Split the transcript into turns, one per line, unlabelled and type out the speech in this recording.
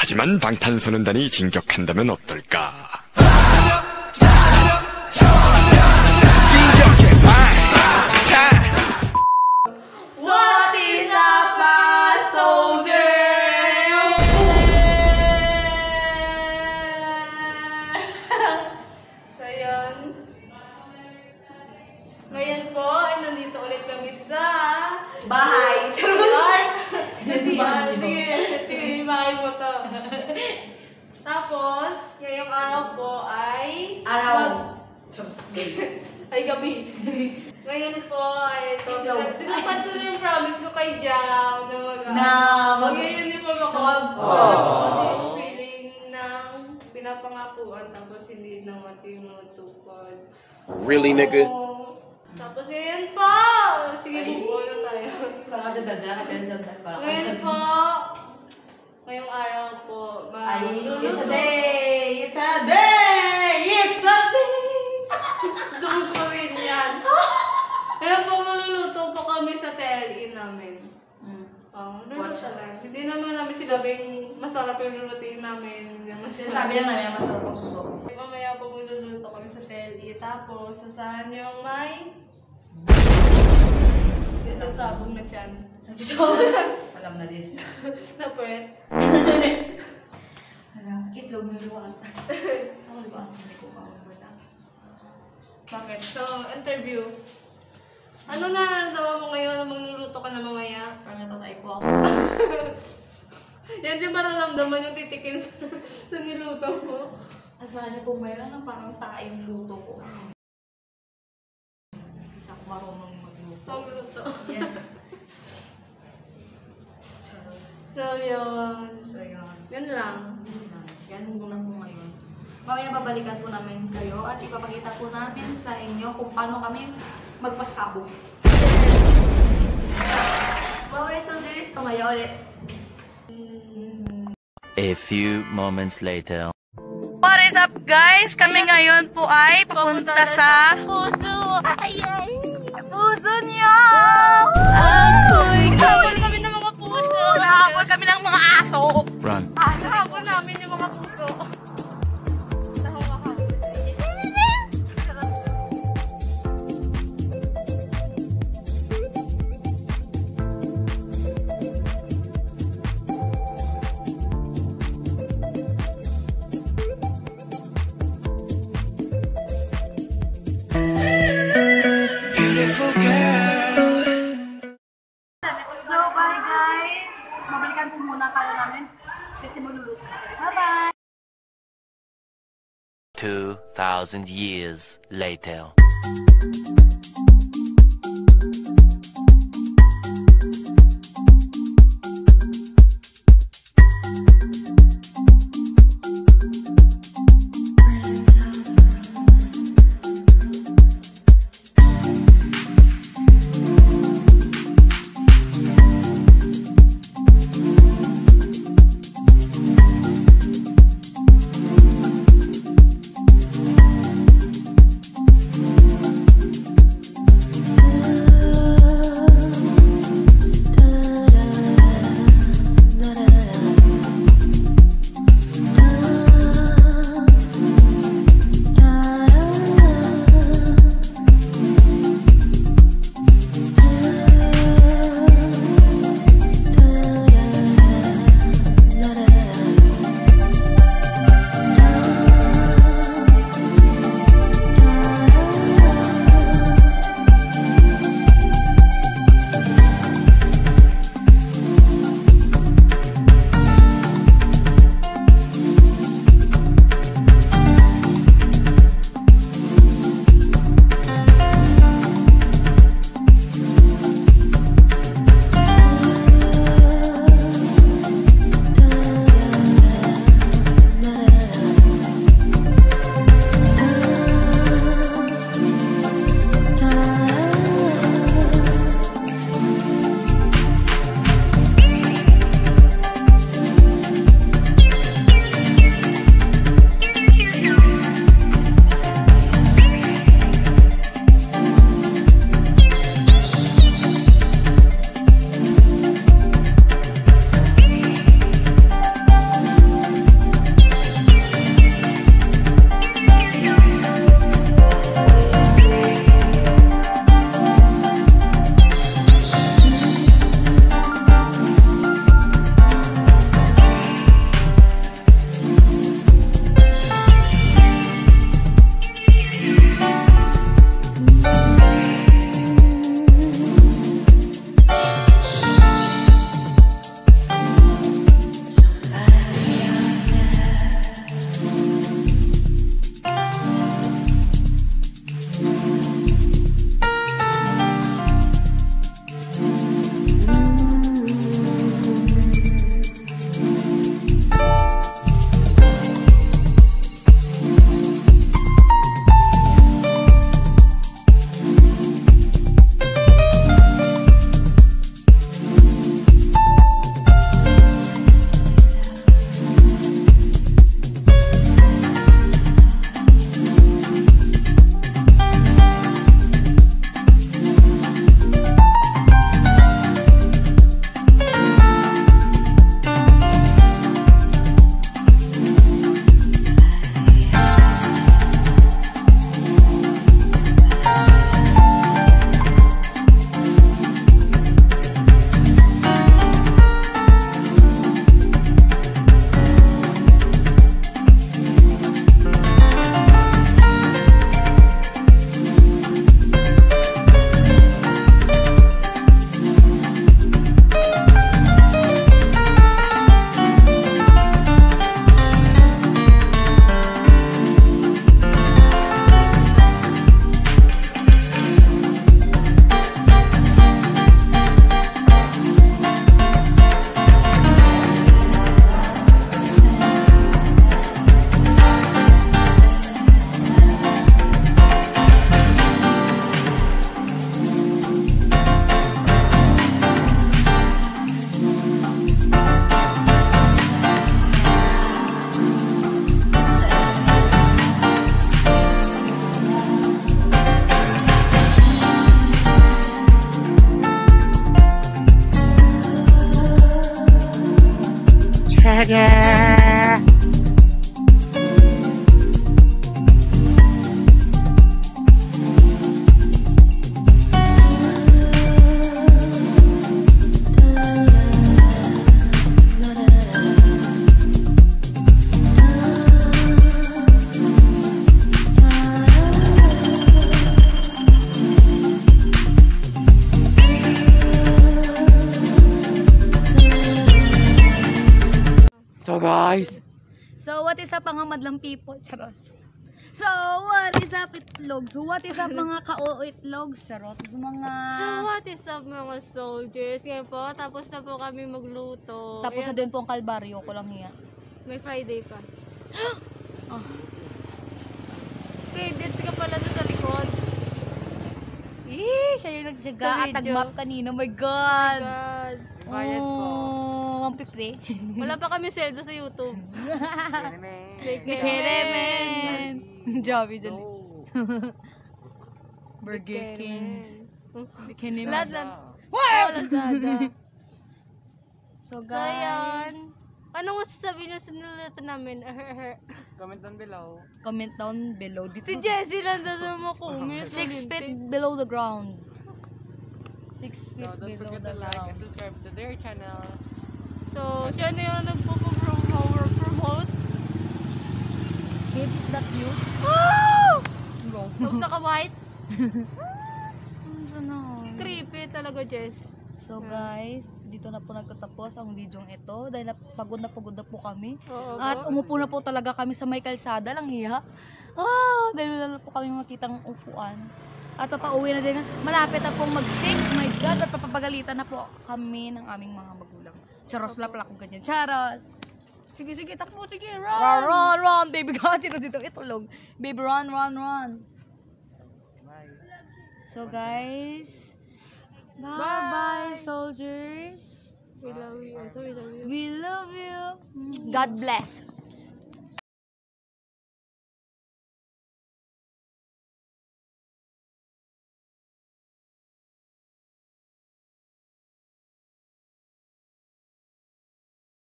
하지만 방탄소년단이 진격한다면 어떨까?
What is up, my soldier? Ngayon po ay nandito ulit kami sa
bahay.
Sige, bahay mo to. Tapos, ngayong araw po ay ay gabi. Ngayon po ay tinupad ko na yung promise ko kay Jam na mag-uniform ako. Kasi yung feeling ng pinapangakuan tapos hindi naman tinutupad.
Really, nigga?
Tapos yun po! Sige, bubuo na tayo. Ngayon po, ngayong araw po,
it's a day! It's a day! It's a day!
Zoom ko rin yan. Ngayon po, maluluto po kami sa TLE namin. Luluto lang. Hindi naman namin sinabing masarap yung lulutuin namin.
Sinasabi lang namin na masarap ang suso.
Mamaya po maluluto kami sa TLE. Tapos, sasahan yung may sasabog na tiyan.
Alam na this.
Napwet.
Itlog mo yung luwas. Ako diba? Hindi ko wala.
Bakit? So, interview. Ano nararamdaman mo ngayon na magluluto ka na mamaya?
Parang natatay po ako.
Yan din mararamdaman yung titikim sa niluto mo.
Asala po mayroon na parang tayong luto ko. Isa ko marunong magluto.
Magluto.
Yan.
So, yun. Yan lang.
Yan muna po ngayon. Mamaya babalikan po namin kayo at ipapakita po namin sa inyo kung paano kami magpasabog. Bye-bye, soldiers! Mamaya ulit.
A few moments later.
What is up, guys? Kami ngayon po ay papunta sa puso. Puso niyo! Habol kami ng mga puso. Habol kami ng mga aso.
Run.
Habol namin yung mga puso.
So, bye guys! Mabalikan po muna kayo namin kasi maluluto na kayo. Bye-bye!
2,000 years later.
So guys,
So, what is up mga madlang people? Charos. So, what is up itlogs? So, what is up mga ka-o itlogs? Charot. So, mga...
So what is up mga soldiers? Ngayon po, tapos na po kami magluto.
Tapos na
Ayan,
din po ang kalbaryo ko lang hiya.
may Friday pa.
Oh.
Credits ka pala doon sa likod.
Siya yung nagjaga
Sa
at
video.
nag-map kanina. Oh my God!
God.
Bayad po.
Oh, 150.
Wala pa kami sweldo sa YouTube.
Keremen! Joby, jali.
No.
Burger Kings. Keremen.
Lahat.
Wow!
Lazada.
So,
So,
guys.
yan. Anong masasabi nyo sa niluluto namin?
Comment down below.
Comment down below. Dito.
Si Jessie lang doon sa mga kumis.
6 feet below the ground. 6 feet
So don't
below
forget
the
to like and
ground.
subscribe to their channels.
So, siya na yung nagpo-promote.
Kid, is that you?
Woo!
Go.
Tapos naka-white.
Ano?
Creepy talaga, Jess.
So guys, dito na po nagtatapos ang video ito dahil pagod na po kami.
Oo,
At
go.
umupo na po talaga kami sa may kalsada lang hiya. Dahil wala na po kami makitang upuan. At papauwi na din. Malapit na pong mag-6. My God, at papapagalitan na po kami ng aming mga magulang. Charos la pala kung ganyan. Charos!
Sige, takbo, sige,
Run,
run!
run! Baby, kasi sino dito itlog. Baby, run!
Bye.
So guys,
Bye.
bye-bye soldiers.
We love you. Also, we love you.
We love you. God bless.